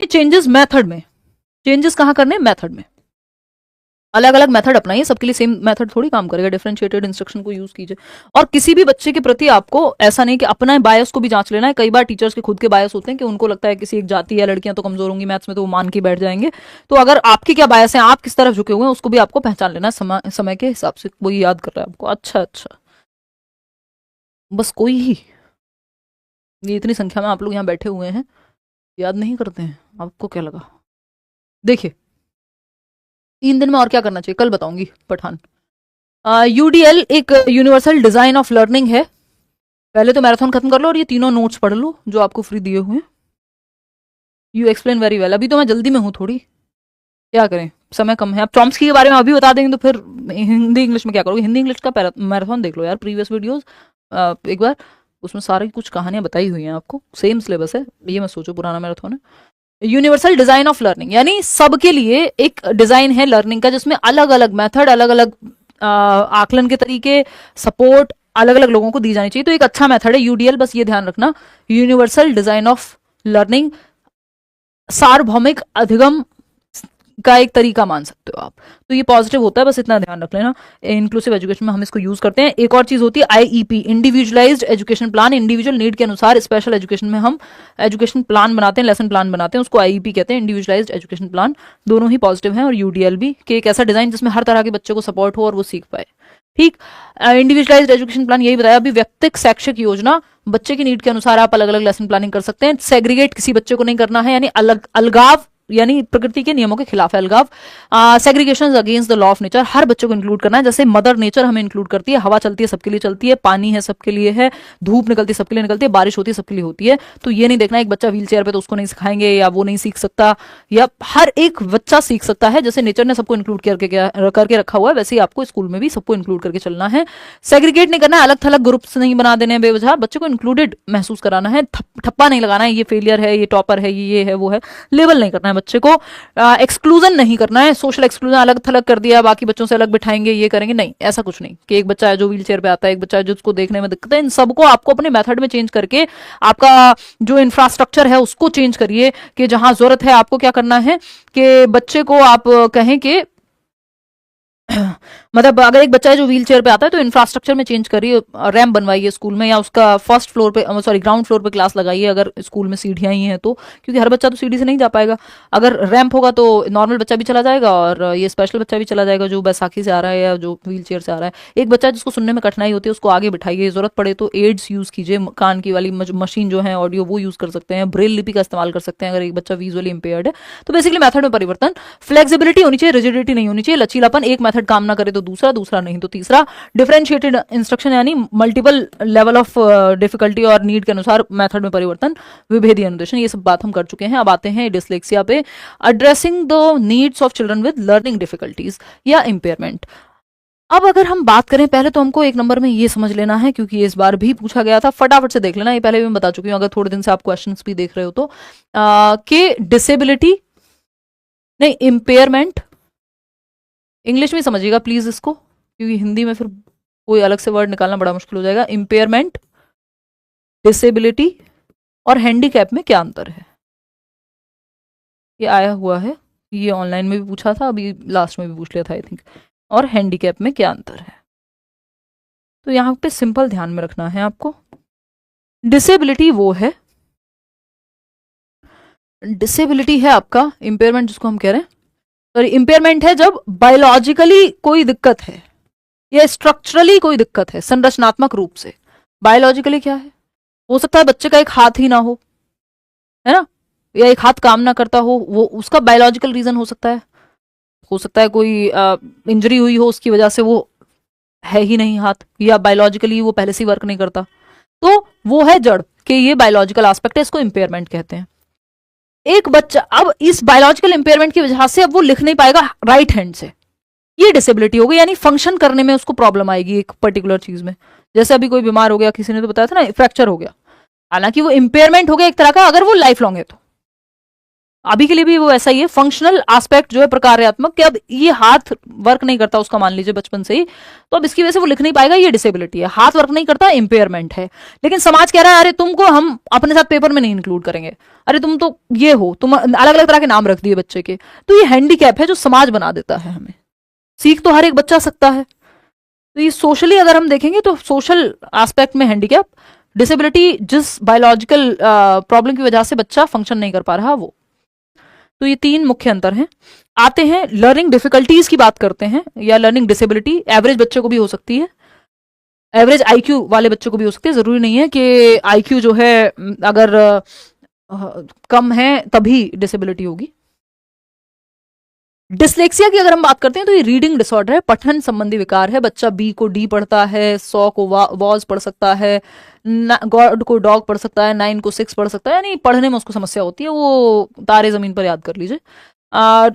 Changes method में, changes कहाँ करने, मेथड में। अलग अलग मेथड अपनाइए, सबके लिए सेम मेथड थोड़ी काम करेगा। डिफरेंशिएटेड इंस्ट्रक्शन को यूज कीजिए। और किसी भी बच्चे के प्रति आपको ऐसा नहीं कि अपना बायस को भी जांच लेना है। कई बार टीचर्स के खुद के बायस होते हैं कि उनको लगता है किसी एक जाति या लड़कियां तो कमजोर होंगी मैथ्स में, तो वो मान के बैठ जाएंगे। तो अगर आपकी क्या बायस है, आप किस तरफ झुके हुए हैं, उसको भी आपको पहचान लेना है समय के हिसाब से। वही याद कर रहा है आपको। अच्छा, बस कोई ही, ये इतनी संख्या में आप लोग यहाँ बैठे हुए हैं, याद नहीं करते हैं? आपको क्या लगा? देखिए 3 दिन में और क्या करना चाहिए कल बताऊंगी। पठान यूडीएल एक यूनिवर्सल डिजाइन ऑफ लर्निंग है। पहले तो मैराथन खत्म कर लो और ये तीनों नोट्स पढ़ लो जो आपको फ्री दिए हुए हैं। You explain very well. अभी तो मैं जल्दी में हूँ थोड़ी, क्या करें, समय कम है। अब चॉम्स्की के बारे में अभी बता देंगे तो फिर हिंदी इंग्लिश में क्या करोगे? हिंदी इंग्लिश का मैराथन देख लो यार, प्रीवियस वीडियोस एक बार, उसमें सारी कुछ कहानियां बताई हुई हैं आपको। सेम सिलेबस है, ये मत सोचो पुराना मैराथन है। यूनिवर्सल डिजाइन ऑफ लर्निंग यानी सबके लिए एक डिजाइन है लर्निंग का, जिसमें अलग अलग मेथड, अलग अलग आकलन के तरीके, सपोर्ट अलग अलग लोगों को दी जानी चाहिए। तो एक अच्छा मेथड है यूडीएल, बस ये ध्यान रखना, यूनिवर्सल डिजाइन ऑफ लर्निंग सार्वभौमिक अधिगम का एक तरीका मान सकते हो आप। तो ये पॉजिटिव होता है, बस इतना ध्यान रख लेना। इंक्लूसिव एजुकेशन में हम इसको यूज करते हैं। एक और चीज होती है IEP, individualised education plan. Individual need के अनुसार स्पेशल एजुकेशन में हम एजुकेशन प्लान बनाते हैं, लेसन प्लान बनाते हैं, उसको आईईपी कहते हैं, इंडिविजुअलाइज्ड एजुकेशन प्लान। दोनों ही पॉजिटिव हैं। और यूडीएल भी कि एक ऐसा डिजाइन जिसमें हर तरह के बच्चे को सपोर्ट हो और वो सीख पाए। ठीक, इंडिविजुअलाइज्ड एजुकेशन प्लान यही बताया अभी। व्यक्तिगत शैक्षिक योजना, बच्चे की नीड के अनुसार आप अलग अलग लेसन प्लानिंग कर सकते हैं। सेग्रीगेट किसी बच्चे को नहीं करना है, यानी अलगाव, यानी प्रकृति के नियमों के खिलाफ है अलगाव। Segregation against the law of nature, हर बच्चे को इंक्लूड करना है। जैसे मदर नेचर हमें इंक्लूड करती है, हवा चलती है सबके लिए चलती है, पानी है सबके लिए है, धूप निकलती है सबके लिए निकलती है, बारिश होती है सबके लिए होती है। तो ये नहीं देखना एक बच्चा व्हील चेयर पे तो उसको नहीं सिखाएंगे या वो नहीं सीख सकता, या हर एक बच्चा सीख सकता है। जैसे नेचर ने सबको इंक्लूड करके रखा हुआ है, वैसे ही आपको स्कूल में भी सबको इंक्लूड करके चलना है। सेग्रीगेट नहीं करना है, अलग थलग ग्रुप्स नहीं बना देने हैं बेवजह, बच्चे को इंक्लूडेड महसूस कराना है। ठप्पा नहीं लगाना है, ये फेलियर है, ये टॉपर है, ये है, वो है, लेवल नहीं करना है बच्चे को। एक्सक्लूजन नहीं करना है, सोशल एक्सक्लूजन अलग थलग कर दिया, बाकी बच्चों से अलग बिठाएंगे, ये करेंगे, नहीं, ऐसा कुछ नहीं। कि एक बच्चा है जो व्हील चेयर पे आता है, एक बच्चा है जो उसको देखने में दिक्कत है, इन सबको आपको अपने मेथड में चेंज करके आपका जो इंफ्रास्ट्रक्चर है उसको चेंज करिए। कि जहां जरूरत है आपको क्या करना है कि बच्चे को आप कहें कि मतलब अगर एक बच्चा है जो व्हील चेयर पे आता है तो इंफ्रास्ट्रक्चर में चेंज करिए, रैम्प बनवाइए स्कूल में, या उसका फर्स्ट फ्लोर पे, सॉरी ग्राउंड फ्लोर पे क्लास लगाइए अगर स्कूल में सीढ़ियां ही हैं तो, क्योंकि हर बच्चा तो सीढ़ी से नहीं जा पाएगा। अगर रैम्प होगा तो नॉर्मल बच्चा भी चला जाएगा और ये स्पेशल बच्चा भी चला जाएगा जो बैसाखी से आ रहा है या जो व्हील चेयर से आ रहा है। एक बच्चा जिसको सुनने में कठिनाई होती है उसको आगे बिठाइए, जरूरत पड़े तो एड्स यूज कीजिए, कान की वाली मशीन जो है ऑडियो वो यूज कर सकते हैं, ब्रेल लिपि का इस्तेमाल कर सकते हैं अगर एक बच्चा विजुअली इंपेयर्ड है। तो बेसिकली मेथड में परिवर्तन, फ्लेक्सिबिलिटी होनी चाहिए, रिजिडिटी नहीं होनी चाहिए, लचीलापन, एक मेथड काम ना करे तो दूसरा नहीं तो तीसरा। डिफरेंशिएटेड इंस्ट्रक्शन यानी मल्टीपल लेवल ऑफ डिफिकल्टी और नीड के अनुसार मेथड में परिवर्तन, विभेदीय अनुदेशन, ये सब बात हम कर चुके हैं। अब आते हैं डिसलेक्सिया पे, addressing the needs of children with learning difficulties या इम्पेयरमेंट। अब अगर हम बात करें, पहले तो हमको एक नंबर में ये समझ लेना है क्योंकि ये इस बार भी पूछा गया था, फटाफट से देख लेना, ये पहले भी मैं बता चुकी हूँ अगर थोड़े दिन से आप क्वेश्चंस भी देख रहे हो तो, कि डिसेबिलिटी नहीं, इम्पेयरमेंट, इंग्लिश में समझिएगा प्लीज इसको, क्योंकि हिंदी में फिर कोई अलग से वर्ड निकालना बड़ा मुश्किल हो जाएगा। इंपेयरमेंट, डिसेबिलिटी और हैंडीकैप में क्या अंतर है, ये आया हुआ है, ये ऑनलाइन में भी पूछा था, अभी लास्ट में भी पूछ लिया था आई थिंक। और हैंडीकैप में क्या अंतर है, तो यहाँ पे सिंपल ध्यान में रखना है आपको। डिसेबिलिटी वो है, डिसेबिलिटी है आपका, इंपेयरमेंट जिसको हम कह रहे हैं, सॉरी इंपेयरमेंट है जब बायोलॉजिकली कोई दिक्कत है या स्ट्रक्चरली कोई दिक्कत है, संरचनात्मक रूप से। बायोलॉजिकली क्या है, हो सकता है बच्चे का एक हाथ ही ना हो, है ना, या एक हाथ काम ना करता हो, वो उसका बायोलॉजिकल रीजन हो सकता है। हो सकता है कोई इंजरी हुई हो उसकी वजह से वो है ही नहीं हाथ, या बायोलॉजिकली वो पहले से वर्क नहीं करता, तो वो है जड़ कि ये बायोलॉजिकल एस्पेक्ट है, इसको इंपेयरमेंट कहते हैं। एक बच्चा अब इस बायोलॉजिकल इंपेयरमेंट की वजह से अब वो लिख नहीं पाएगा राइट हैंड से, ये डिसेबिलिटी हो गई, यानी फंक्शन करने में उसको प्रॉब्लम आएगी एक पर्टिकुलर चीज में। जैसे अभी कोई बीमार हो गया, किसी ने तो बताया था ना, फ्रैक्चर हो गया, हालांकि वो इंपेयरमेंट हो गया एक तरह का, अगर वो लाइफ लॉन्ग है तो अभी के लिए भी वो ऐसा ही है। फंक्शनल एस्पेक्ट जो है प्रकार्यात्मक, कि अब ये हाथ वर्क नहीं करता उसका, मान लीजिए बचपन से ही, तो अब इसकी वजह से वो लिख नहीं पाएगा, ये डिसेबिलिटी है। हाथ वर्क नहीं करता, इंपेयरमेंट है। लेकिन समाज कह रहा है अरे तुमको हम अपने साथ पेपर में नहीं इंक्लूड करेंगे, अरे तुम तो ये हो, तुम अलग अलग तरह के नाम रख दिए बच्चे के। तो ये हैंडीकैप है जो समाज बना देता है हमें। सीख तो हर एक बच्चा सकता है। तो ये सोशली अगर हम देखेंगे तो सोशल एस्पेक्ट में हैंडीकैप, डिसेबिलिटी जिस बायोलॉजिकल प्रॉब्लम की वजह से बच्चा फंक्शन नहीं कर पा रहा वो। तो ये तीन मुख्य अंतर हैं। आते हैं लर्निंग डिफिकल्टीज की बात करते हैं, या लर्निंग डिसेबिलिटी। एवरेज बच्चे को भी हो सकती है, एवरेज आईक्यू वाले बच्चों को भी हो सकती है। जरूरी नहीं है कि आईक्यू जो है अगर कम है तभी डिसेबिलिटी होगी। डिसलेक्सिया की अगर हम बात करते हैं तो ये रीडिंग डिसऑर्डर है, पठन संबंधी विकार है। बच्चा बी को डी पढ़ता है, 100 को वॉज पढ़ सकता है, गॉड को डॉग पढ़ सकता है, 9 को 6 पढ़ सकता है, यानी पढ़ने में उसको समस्या होती है। वो तारे जमीन पर याद कर लीजिए।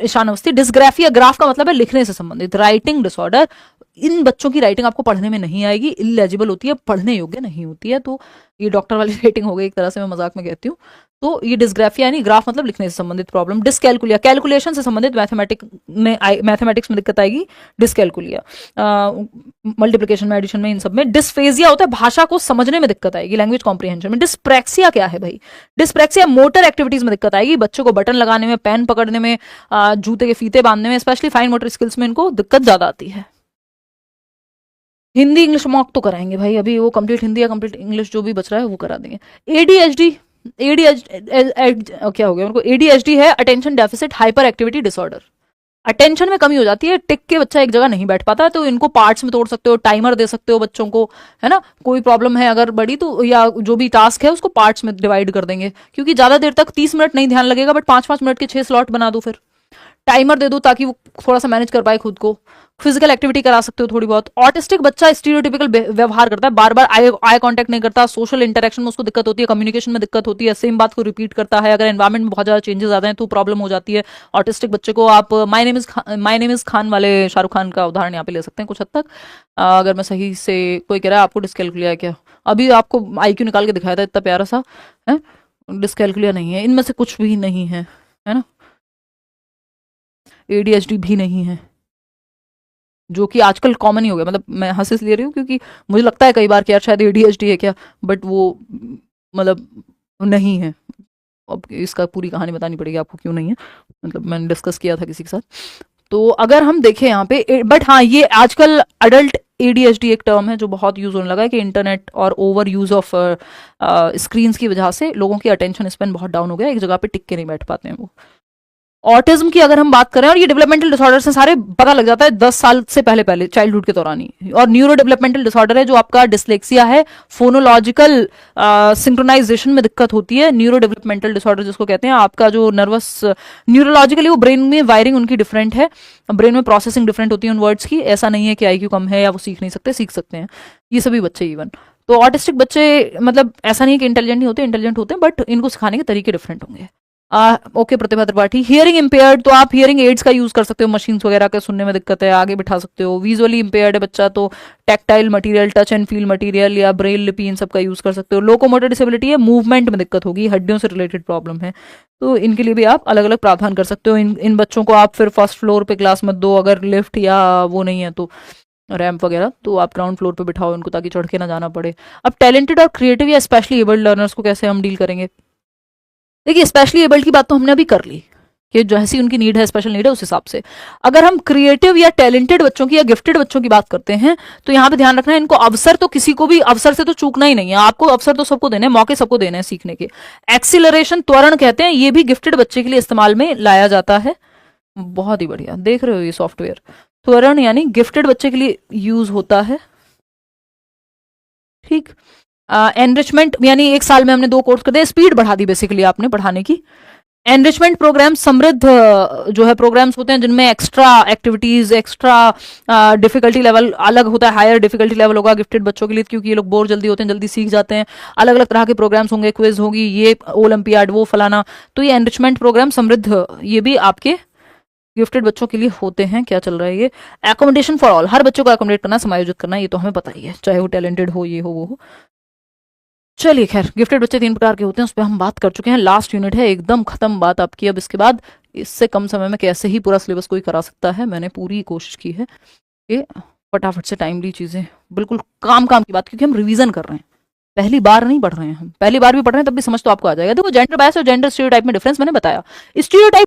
ईशान अवस्थी। डिस्ग्राफिया, ग्राफ का मतलब है लिखने से संबंधित। राइटिंग डिसऑर्डर, इन बच्चों की राइटिंग आपको पढ़ने में नहीं आएगी, इलेजिबल होती है, पढ़ने योग्य नहीं होती है। तो ये डॉक्टर वाली राइटिंग हो गई एक तरह से, मैं मजाक में कहती हूँ। तो ये डिस्ग्राफिया यानी ग्राफ मतलब लिखने से संबंधित प्रॉब्लम। डिसकैलकुलिया, कैलकुलेशन से संबंधित मैथमेटिक्स में दिक्कत आएगी, डिसकैलकुलिया। मल्टीप्लिकेशन में, एडिशन में, इन सब में। डिस्फेजिया होता है भाषा को समझने में दिक्कत आएगी, लैंग्वेज कॉम्प्रिहेंशन में। डिस्प्रैक्सिया क्या है भाई? डिस्प्रैक्सिया मोटर एक्टिविटीज में दिक्कत आएगी, बच्चों को बटन लगाने में, पेन पकड़ने में, जूते के फीते बांधने में, स्पेशली फाइन मोटर स्किल्स में इनको दिक्कत ज्यादा आती है। हिंदी इंग्लिश मॉक तो कराएंगे भाई, अभी वो कंप्लीट हिंदी या कंप्लीट इंग्लिश जो भी बच रहा है वो करा देंगे। एडीएचडी, क्या हो गया उनको? एडीएचडी है attention deficit hyper activity disorder. Attention में कमी हो जाती है, टिक के बच्चा एक जगह नहीं बैठ पाता है। तो इनको पार्ट्स में तोड़ सकते हो, टाइमर दे सकते हो बच्चों को, है ना। कोई प्रॉब्लम है अगर बड़ी तो, या जो भी टास्क है उसको पार्ट्स में डिवाइड कर देंगे, क्योंकि ज्यादा देर तक 30 मिनट नहीं ध्यान लगेगा, बट 5-5 मिनट के 6 स्लॉट बना दो, फिर टाइमर दे दो ताकि वो थोड़ा सा मैनेज कर पाए खुद को। फिजिकल एक्टिविटी करा सकते हो थोड़ी बहुत। ऑटिस्टिक बच्चा स्टीरियोटिपिकल व्यवहार करता है, बार बार आई कांटेक्ट नहीं करता, सोशल इंटरेक्शन में उसको दिक्कत होती है, कम्युनिकेशन में दिक्कत होती है, सेम बात को रिपीट करता है। अगर एनवायरमेंट में बहुत ज्यादा चेंजेस आते हैं तो प्रॉब्लम हो जाती है ऑटिस्टिक बच्चे को। आप माय नेम इज खान वाले शाहरुख खान का उदाहरण यहाँ पे ले सकते हैं कुछ हद तक। अगर मैं सही से, कोई कह रहा है आपको डिस्कैलकुलिया है क्या? अभी आपको आईक्यू निकाल के दिखाया था इतना प्यारा सा, है। डिस्कैलकुलिया नहीं है, इनमें से कुछ भी नहीं है ना। एडीएचडी भी नहीं है, जो कि आजकल कॉमन ही हो गया। मतलब मैं हंस ले रही हूँ क्योंकि मुझे लगता है कई बार कि यार शायद एडीएचडी है क्या, बट वो मतलब नहीं है। अब इसका पूरी कहानी बतानी पड़ेगी आपको क्यों नहीं है, मतलब मैंने डिस्कस किया था किसी के साथ। तो अगर हम देखें यहाँ पे, बट हाँ ये आजकल अडल्ट एडीएचडी एक टर्म है जो बहुत यूज होने लगा है, कि इंटरनेट और ओवर यूज ऑफ स्क्रीन्स की वजह से लोगों की अटेंशन स्पेन बहुत डाउन हो गया, एक जगह पे टिक के नहीं बैठ पाते हैं वो। ऑटिज्म की अगर हम बात करें, और ये डेवलपमेंटल डिसऑर्डर से सारे पता लग जाता है 10 साल से पहले पहले, चाइल्डहुड के दौरान ही। और न्यूरो डेवलपमेंटल डिसऑर्डर है जो आपका डिसलेक्सिया है, फोनोलॉजिकल सिंक्रोनाइजेशन में दिक्कत होती है। न्यूरो डेवलपमेंटल डिसऑर्डर जिसको कहते हैं, आपका जो नर्वस न्यूरोलॉजिकली वो ब्रेन में वायरिंग उनकी डिफरेंट है, ब्रेन में प्रोसेसिंग डिफरेंट होती है उन वर्ड्स की। ऐसा नहीं है कि आईक्यू कम है या वो सीख नहीं सकते, सीख सकते हैं ये सभी बच्चे इवन। तो ऑटिस्टिक बच्चे मतलब ऐसा नहीं है कि इंटेलिजेंट नहीं होते, इंटेलिजेंट होते हैं, बट इनको सिखाने के तरीके डिफरेंट होंगे। ओके प्रतिभा त्रिपाठी। हियरिंग इम्पेयर्ड, तो आप हियरिंग एड्स का यूज कर सकते हो, मशीन्स वगैरह का सुनने में दिक्कत है आगे बिठा सकते हो। विजुअली इम्पेयर्ड है बच्चा तो tactile material, touch and feel material या ब्रेल लिपि, इन सब का यूज कर सकते हो। लोकोमोटर डिसेबिलिटी है, मूवमेंट में दिक्कत होगी, हड्डियों से रिलेटेड प्रॉब्लम है, तो इनके लिए भी आप अलग अलग प्रावधान कर सकते हो। इन बच्चों को आप फिर फर्स्ट फ्लोर पे क्लास मत दो, अगर लिफ्ट या वो नहीं है तो रैंप वगैरह, तो आप ग्राउंड फ्लोर पे बिठाओ इनको ताकि चढ़ के ना जाना पड़े। अब टैलेंटेड और क्रिएटिव या स्पेशली एबल्ड लर्नर्स को कैसे हम डील करेंगे? देखिए स्पेशली एबल्ड की बात तो हमने अभी कर ली कि जैसी उनकी नीड है, स्पेशल नीड है, उस हिसाब से। अगर हम क्रिएटिव या टैलेंटेड बच्चों की या गिफ्टेड बच्चों की बात करते हैं तो यहाँ पे ध्यान रखना है, इनको अवसर तो किसी को भी अवसर से तो चूकना ही नहीं है। आपको अवसर तो सबको देने हैं, मौके सबको देने हैं सीखने के। एक्सीलरेशन, त्वरण कहते हैं, ये भी गिफ्टेड बच्चे के लिए इस्तेमाल में लाया जाता है। बहुत ही बढ़िया, देख रहे हो ये सॉफ्टवेयर। त्वरण यानी गिफ्टेड बच्चे के लिए यूज होता है, ठीक। एनरिचमेंट यानी एक साल में हमने 2 कोर्स कर दिए, स्पीड बढ़ा दी बेसिकली आपने पढ़ाने की। एनरिचमेंट प्रोग्राम, समृद्ध जो है प्रोग्राम्स होते हैं जिनमें extra activities, extra difficulty level अलग होता है, हायर डिफिकल्टी लेवल होगा गिफ्टेड बच्चों के लिए, क्योंकि ये लोग बोर जल्दी होते हैं, जल्दी सीख जाते हैं। अलग अलग तरह के प्रोग्राम्स होंगे, क्विज होगी, ये ओलंपियाड, वो फलाना। तो ये एनरिचमेंट प्रोग्राम समृद्ध, ये भी आपके गिफ्टेड बच्चों के लिए होते हैं। क्या चल रहा है ये? एकोमोडेशन फॉर ऑल, हर बच्चों को एकोमोडेट करना, समायोजित करना, ये तो हमें पता ही है, चाहे वो टैलेंटेड हो, ये हो, वो हो। चलिए खैर, गिफ्टेड बच्चे 3 प्रकार के होते हैं, उस पर हम बात कर चुके हैं, लास्ट यूनिट है, एकदम खत्म बात आपकी। अब इसके बाद इससे कम समय में कैसे ही पूरा सिलेबस कोई करा सकता है, मैंने पूरी कोशिश की है कि फटाफट से टाइमली चीज़ें, बिल्कुल काम की बात, क्योंकि हम रिवीजन कर रहे हैं, पहली बार नहीं पढ़ रहे हैं हम, पहली बार भी पढ़ रहे हैं तब भी समझ तो आपको आ जाएगा। देखो जेंडर बायस और जेंडर स्टीरियोटाइप में डिफरेंस मैंने बताया। स्टीरियोटाइप